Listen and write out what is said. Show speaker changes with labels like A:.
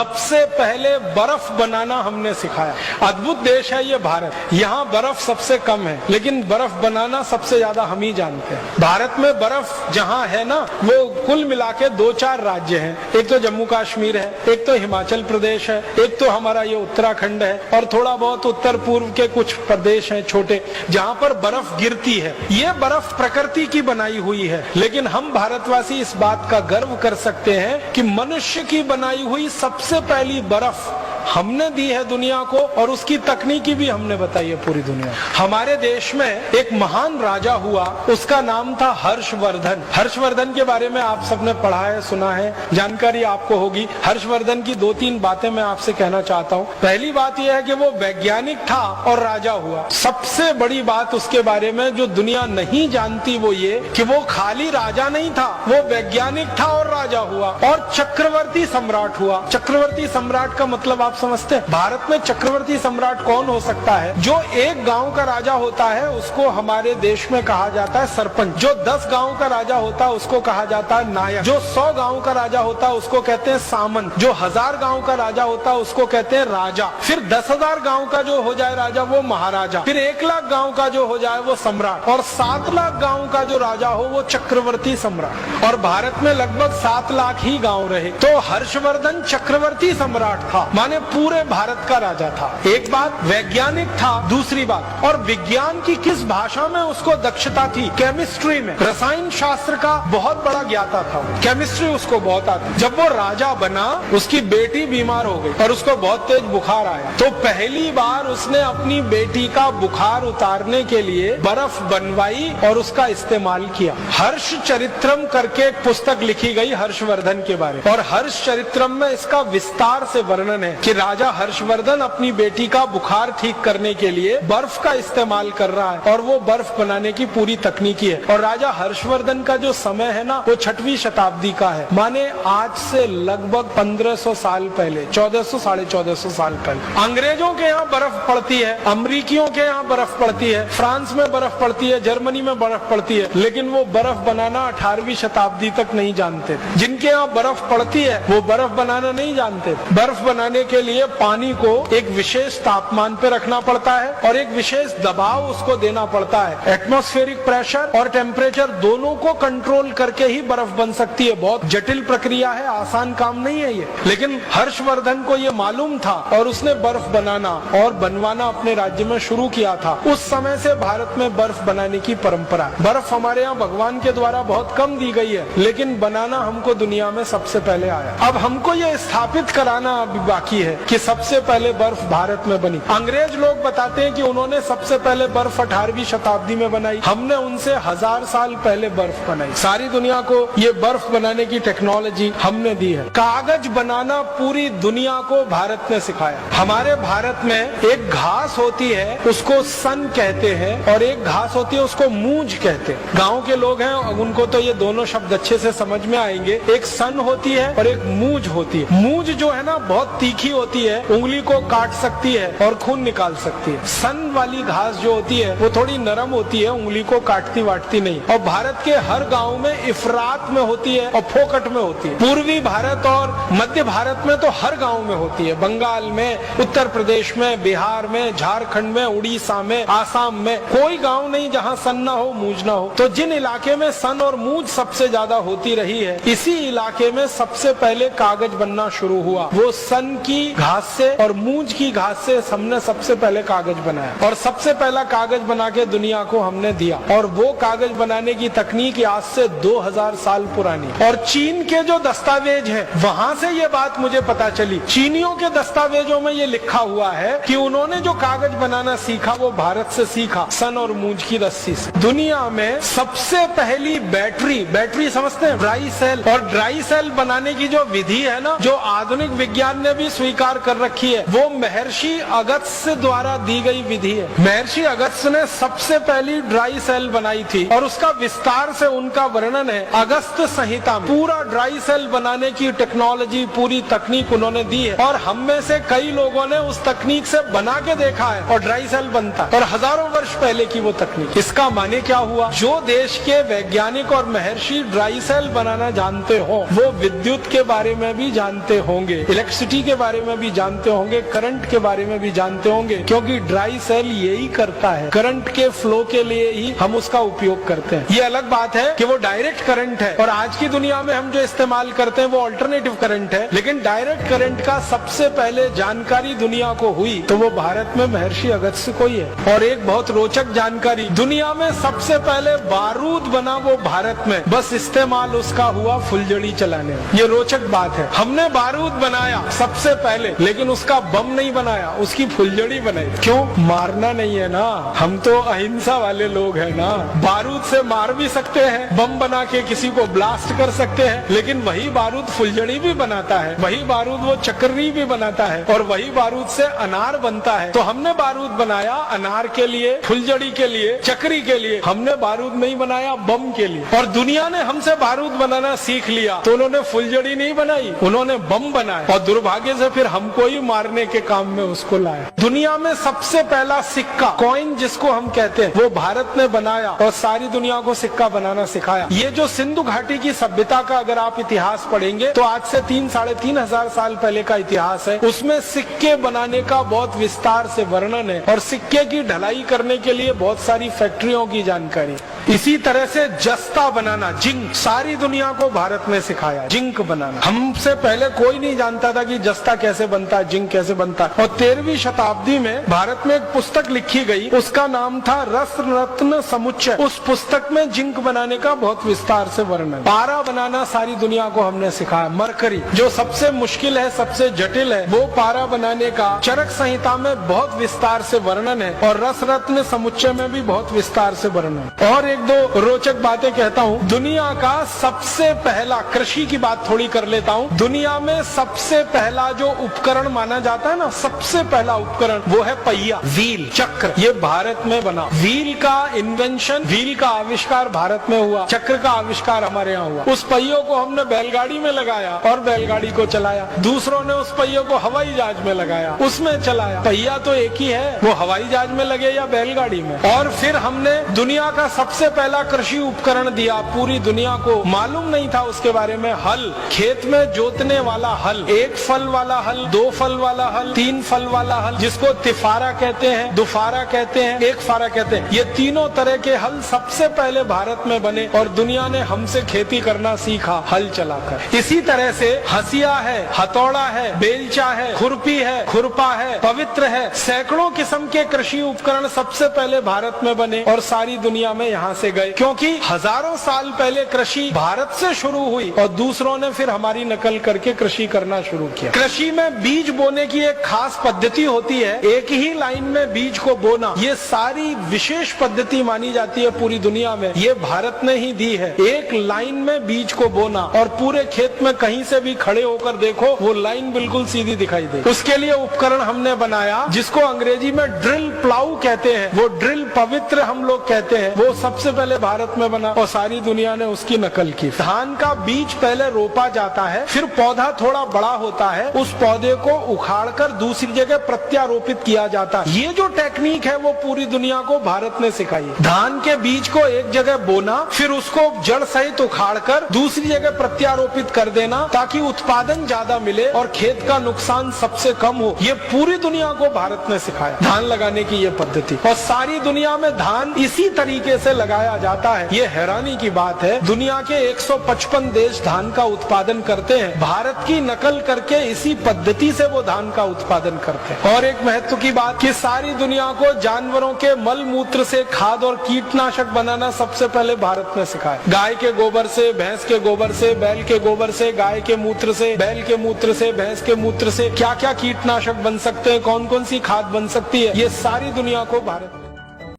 A: सबसे पहले बर्फ बनाना हमने सिखाया। अद्भुत देश है ये भारत। यहाँ बर्फ सबसे कम है, लेकिन बर्फ बनाना सबसे ज्यादा हम ही जानते हैं। भारत में बर्फ जहाँ है ना, वो कुल मिला के 2-4 राज्य हैं। एक तो जम्मू कश्मीर है, एक तो हिमाचल प्रदेश है, एक तो हमारा ये उत्तराखंड है, और थोड़ा बहुत उत्तर पूर्व के कुछ प्रदेश हैं छोटे, जहाँ पर बर्फ गिरती है। ये बर्फ प्रकृति की बनाई हुई है, लेकिन हम भारतवासी इस बात का गर्व कर सकते हैं कि मनुष्य की बनाई हुई सबसे पहली बर्फ हमने दी है दुनिया को, और उसकी तकनीकी भी हमने बताई है पूरी दुनिया। हमारे देश में एक महान राजा हुआ, उसका नाम था हर्षवर्धन। हर्षवर्धन के बारे में आप सबने पढ़ा है, सुना है, जानकारी आपको होगी। हर्षवर्धन की 2-3 बातें मैं आपसे कहना चाहता हूँ। पहली बात यह है कि वो वैज्ञानिक था और राजा हुआ। सबसे बड़ी बात उसके बारे में जो दुनिया नहीं जानती वो ये कि वो खाली राजा नहीं था, वो वैज्ञानिक था और राजा हुआ, और चक्रवर्ती सम्राट हुआ। चक्रवर्ती सम्राट का मतलब आप समझते हैं? भारत में चक्रवर्ती सम्राट कौन हो सकता है? जो एक गांव का राजा होता है उसको हमारे देश में कहा जाता है सरपंच। जो 10 गांव का राजा होता है उसको कहा जाता है नायक। जो 100 गांव का राजा होता है उसको कहते हैं सामंत। जो 1000 गांव का राजा होता है उसको कहते हैं राजा। फिर 10,000 गांव का जो हो जाए राजा वो महाराजा। फिर 1 लाख गांव का जो हो जाए वो सम्राट, और 7 लाख गांव का जो राजा हो वो चक्रवर्ती सम्राट। और भारत में लगभग 7 लाख ही गांव रहे। तो हर्षवर्धन चक्रवर्ती सम्राट था, माने पूरे भारत का राजा था। एक बात, वैज्ञानिक था। दूसरी बात, और विज्ञान की किस भाषा में उसको दक्षता थी? केमिस्ट्री में। रसायन शास्त्र का बहुत बड़ा ज्ञाता था, केमिस्ट्री उसको बहुत आती। जब वो राजा बना, उसकी बेटी बीमार हो गई और उसको बहुत तेज बुखार आया, तो पहली बार उसने अपनी बेटी का बुखार उतारने के लिए बर्फ बनवाई और उसका इस्तेमाल किया। हर्ष चरित्रम करके एक पुस्तक लिखी गई हर्षवर्धन के बारे में, और हर्ष चरित्रम में इसका विस्तार से वर्णन है कि राजा हर्षवर्धन अपनी बेटी का बुखार ठीक करने के लिए बर्फ का इस्तेमाल कर रहा है, और वो बर्फ बनाने की पूरी तकनीकी है। और राजा हर्षवर्धन का जो समय है ना, वो 6वीं शताब्दी का है, माने आज से लगभग 1500 साल पहले, 1400 साढ़े 1400 साल पहले। अंग्रेजों के यहाँ बर्फ पड़ती है, अमरीकियों के यहाँ बर्फ पड़ती है, फ्रांस में बर्फ पड़ती है, जर्मनी में बर्फ पड़ती है, लेकिन वो बर्फ बनाना 18वीं शताब्दी तक नहीं जानते थे। जिनके यहाँ बर्फ पड़ती है वो बर्फ बनाना नहीं जानते। बर्फ बनाने के लिए पानी को एक विशेष तापमान पे रखना पड़ता है और एक विशेष दबाव उसको देना पड़ता है। एटमॉस्फेरिक प्रेशर और टेम्परेचर दोनों को कंट्रोल करके ही बर्फ बन सकती है। बहुत जटिल प्रक्रिया है, आसान काम नहीं है ये, लेकिन हर्षवर्धन को ये मालूम था और उसने बर्फ बनाना और बनवाना अपने राज्य में शुरू किया था। उस समय से भारत में बर्फ बनाने की परंपरा है। बर्फ हमारे यहाँ भगवान के द्वारा बहुत कम दी गई है, लेकिन बनाना हमको दुनिया में सबसे पहले आया। अब हमको ये स्थापित कराना अभी बाकी है कि सबसे पहले बर्फ भारत में बनी। अंग्रेज लोग बताते हैं कि उन्होंने सबसे पहले बर्फ 18वीं शताब्दी में बनाई। हमने उनसे 1000 साल पहले बर्फ बनाई। सारी दुनिया को ये बर्फ बनाने की टेक्नोलॉजी हमने दी है। कागज बनाना पूरी दुनिया को भारत ने सिखाया। हमारे भारत में एक घास होती है उसको सन कहते हैं, और एक घास होती है उसको मूंज कहते हैं। गाँव के लोग हैं उनको तो ये दोनों शब्द अच्छे से समझ में आएंगे। एक सन होती है और एक मूंज होती है। मूंज जो है ना बहुत तीखी होती है, उंगली को काट सकती है और खून निकाल सकती है। सन वाली घास जो होती है वो थोड़ी नरम होती है, उंगली को काटती वाटती नहीं। और भारत के हर गांव में इफरात में होती है और फोकट में होती है। पूर्वी भारत और मध्य भारत में तो हर गांव में होती है। बंगाल में, उत्तर प्रदेश में, बिहार में, झारखंड में, उड़ीसा में, आसाम में कोई गाँव नहीं जहाँ सन ना हो, मूंज ना हो। तो जिन इलाके में सन और मूंज सबसे ज्यादा होती रही है, इसी इलाके में सबसे पहले कागज बनना शुरू हुआ। वो सन की घास से और मूंज की घास से हमने सबसे पहले कागज बनाया, और सबसे पहला कागज बना के दुनिया को हमने दिया। और वो कागज बनाने की तकनीक आज से 2000 साल पुरानी। और चीन के जो दस्तावेज है वहाँ से ये बात मुझे पता चली। चीनियों के दस्तावेजों में ये लिखा हुआ है कि उन्होंने जो कागज बनाना सीखा वो भारत से सीखा, सन और मूंज की रस्सी से। दुनिया में सबसे पहली बैटरी समझते हैं, ड्राई सेल। और ड्राई सेल बनाने की जो विधि है ना, जो आधुनिक विज्ञान ने भी स्वीकार स्वीकार कर रखी है वो महर्षि अगस्त्य द्वारा दी गई विधि है। महर्षि अगस्त्य ने सबसे पहली ड्राई सेल बनाई थी और उसका विस्तार से उनका वर्णन है अगस्त्य संहिता में। पूरा ड्राई सेल बनाने की टेक्नोलॉजी, पूरी तकनीक उन्होंने दी है और हम में से कई लोगों ने उस तकनीक से बना के देखा है और ड्राई सेल बनता है, और हजारों वर्ष पहले की वो तकनीक। इसका माने क्या हुआ, जो देश के वैज्ञानिक और महर्षि ड्राई सेल बनाना जानते हो वो विद्युत के बारे में भी जानते होंगे, इलेक्ट्रिसिटी के बारे में भी जानते होंगे, करंट के बारे में भी जानते होंगे, क्योंकि ड्राई सेल यही करता है। करंट के फ्लो के लिए ही हम उसका उपयोग करते हैं। ये अलग बात है कि वो डायरेक्ट करंट है और आज की दुनिया में हम जो इस्तेमाल करते हैं वो अल्टरनेटिव करंट है, लेकिन डायरेक्ट करंट का सबसे पहले जानकारी दुनिया को हुई तो वो भारत में महर्षि अगस्त्य को ही है। और एक बहुत रोचक जानकारी, दुनिया में सबसे पहले बारूद बना वो भारत में, बस इस्तेमाल उसका हुआ फुलझड़ी चलाने में। ये रोचक बात है, हमने बारूद बनाया सबसे पहले, लेकिन उसका बम नहीं बनाया, उसकी फुलझड़ी बनाई। क्यों? मारना नहीं है ना, हम तो अहिंसा वाले लोग हैं ना। बारूद से मार भी सकते हैं, बम बना के किसी को ब्लास्ट कर सकते हैं, लेकिन वही बारूद फुलझड़ी भी बनाता है, वही बारूद वो चक्री भी बनाता है और वही बारूद से अनार बनता है। तो हमने बारूद बनाया अनार के लिए, फुलझड़ी के लिए, चक्री के लिए, हमने बारूद नहीं बनाया बम के लिए। और दुनिया ने हमसे बारूद बनाना सीख लिया तो उन्होंने फुलझड़ी नहीं बनाई, उन्होंने बम बनाया और दुर्भाग्य से फिर हमको ही मारने के काम में उसको लाया। दुनिया में सबसे पहला सिक्का, कॉइन जिसको हम कहते हैं, वो भारत ने बनाया और सारी दुनिया को सिक्का बनाना सिखाया। ये जो सिंधु घाटी की सभ्यता का अगर आप इतिहास पढ़ेंगे तो आज से 3-3.5 हजार साल पहले का इतिहास है, उसमें सिक्के बनाने का बहुत विस्तार से वर्णन है और सिक्के की ढलाई करने के लिए बहुत सारी फैक्ट्रियों की जानकारी। इसी तरह से जस्ता बनाना, जिंक, सारी दुनिया को भारत ने सिखाया जिंक बनाना। हमसे पहले कोई नहीं जानता था कि जस्ता कैसे बनता है, जिंक कैसे बनता है। और 13वीं शताब्दी में भारत में एक पुस्तक लिखी गई, उसका नाम था रस रत्न समुच्चय। उस पुस्तक में जिंक बनाने का बहुत विस्तार से वर्णन। पारा बनाना सारी दुनिया को हमने सिखाया। मरकरी जो सबसे मुश्किल है, सबसे जटिल है, वो पारा बनाने का चरक संहिता में बहुत विस्तार से वर्णन है और रस रत्न समुच्चय में भी बहुत विस्तार से वर्णन। और एक दो रोचक बातें कहता हूँ। दुनिया का सबसे पहला, कृषि की बात थोड़ी कर लेता हूँ, दुनिया में सबसे पहला जो उपकरण माना जाता है ना, सबसे पहला उपकरण वो है पहिया, व्हील, चक्र। ये भारत में बना। व्हील का इन्वेंशन, व्हील का आविष्कार भारत में हुआ, चक्र का आविष्कार हमारे यहाँ हुआ। उस पहियों को हमने बैलगाड़ी में लगाया और बैलगाड़ी को चलाया। दूसरों ने उस पहियों को हवाई जहाज में लगाया, उसमें चलाया। पहिया तो एक ही है, वो हवाई जहाज में लगे या बैलगाड़ी में। और फिर हमने दुनिया का सबसे पहला कृषि उपकरण दिया पूरी दुनिया को, मालूम नहीं था उसके बारे में, हल, खेत में जोतने वाला हल, एक फल वाला हल, 2 फल वाला हल, 3 फल वाला हल, जिसको तिफारा कहते हैं, दुफारा कहते हैं, एक फारा कहते हैं। ये तीनों तरह के हल सबसे पहले भारत में बने और दुनिया ने हमसे खेती करना सीखा हल चलाकर। इसी तरह से हसिया है, हथौड़ा है, बेलचा है, खुरपी है, खुरपा है, पवित्र है, सैकड़ों किस्म के कृषि उपकरण सबसे पहले भारत में बने और सारी दुनिया में यहाँ से गए, क्योंकि हजारों साल पहले कृषि भारत से शुरू हुई और दूसरों ने फिर हमारी नकल करके कृषि करना शुरू किया। कृषि में बीज बोने की एक खास पद्धति होती है, एक ही लाइन में बीज को बोना। ये सारी विशेष पद्धति मानी जाती है पूरी दुनिया में, ये भारत ने ही दी है। एक लाइन में बीज को बोना और पूरे खेत में कहीं से भी खड़े होकर देखो वो लाइन बिल्कुल सीधी दिखाई दे। उसके लिए उपकरण हमने बनाया जिसको अंग्रेजी में ड्रिल प्लाऊ कहते हैं। वो ड्रिल पवित्र हम लोग कहते हैं, वो सबसे पहले भारत में बना और सारी दुनिया ने उसकी नकल की। धान का बीज पहले रोपा जाता है, फिर पौधा थोड़ा बड़ा होता है, उस पौधे को उखाड़कर दूसरी जगह प्रत्यारोपित किया जाता है। ये जो टेक्निक है वो पूरी दुनिया को भारत ने सिखाई। धान के बीज को एक जगह बोना, फिर उसको जड़ सहित उखाड़कर दूसरी जगह प्रत्यारोपित कर देना ताकि उत्पादन ज्यादा मिले और खेत का नुकसान सबसे कम हो। ये पूरी दुनिया को भारत ने सिखाया धान लगाने की ये पद्धति, और सारी दुनिया में धान इसी तरीके से लगाया जाता है। ये हैरानी की बात है, दुनिया के 155 देश धान का उत्पादन करते हैं, भारत की नकल करके इसी पद्धति से वो धान का उत्पादन करते हैं। और एक महत्व की बात कि सारी दुनिया को जानवरों के मल मूत्र से खाद और कीटनाशक बनाना सबसे पहले भारत ने सिखाया। गाय के गोबर से, भैंस के गोबर से, बैल के गोबर से, गाय के मूत्र से, बैल के मूत्र से, भैंस के मूत्र से क्या क्या कीटनाशक बन सकते हैं, कौन कौन सी खाद बन सकती है, ये सारी दुनिया को भारत